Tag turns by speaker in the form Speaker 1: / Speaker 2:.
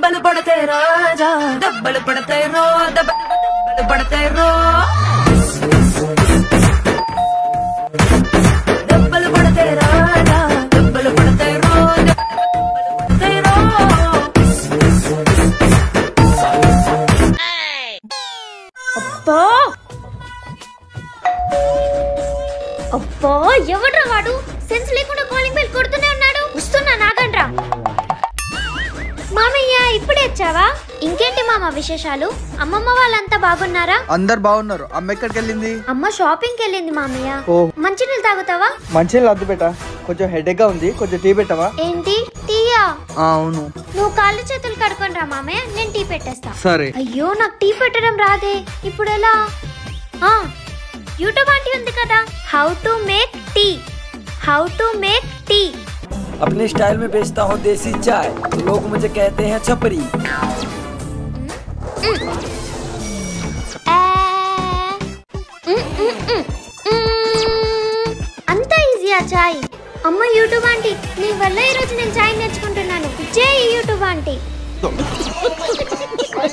Speaker 1: దెబ్బలు పడతాయి రాజా దెబ్బలు పడతాయి రో దెబ్బలు పడతాయి రో దెబ్బలు పడతాయి రాజా దెబ్బలు పడతాయి రో దెబ్బలు పడతాయి రో
Speaker 2: అబ్బా అబ్బా ఎవడ్రా వాడు సెన్స్ లేకుండా కాలింగ్ బెల్ కొడుతూనే ఉన్నాడు వస్తున్నా నాగండ్రా మామయ్య ఇప్పుడే వచ్చావా ఇంకేంటి మామ విశేషాలు అమ్మమ్మ వాళ్ళంతా బాగున్నారా
Speaker 3: అందరు బాగున్నారు అమ్మ ఎక్కడికి వెళ్ళింది
Speaker 2: అమ్మ షాపింగ్ కి వెళ్ళింది మామయ్య మంచినీళ్ళు తాగుతావా
Speaker 3: మంచినీళ్ళు వద్దు బేటా కొంచెం హెడేక్ గా ఉంది కొంచెం టీ పెట్టవా
Speaker 2: ఏంటి టీయా
Speaker 3: అవును
Speaker 2: నువ్వు కాళ్ళు చేతులు కడుకొని రా మామయ్య నేను టీ పెట్టేస్తా
Speaker 3: సరే
Speaker 2: అయ్యో నాకు టీ పెట్టడం రాదే ఇప్పుడు ఎలా యూట్యూబ్ ఆంటీ ఉంది కదా హౌ టు మేక్ టీ
Speaker 4: अपने स्टाइल में बेचता हूँ देसी चाय तो लोग मुझे कहते हैं छपरी
Speaker 2: అంత ఈజీయా చాయ్ అమ్మ యూట్యూబ్ ఆంటీ నీ వల్ల ఈ రోజు నేను చాయ్ నేర్చుకుంటున్నాను జై యూట్యూబ్ ఆంటీ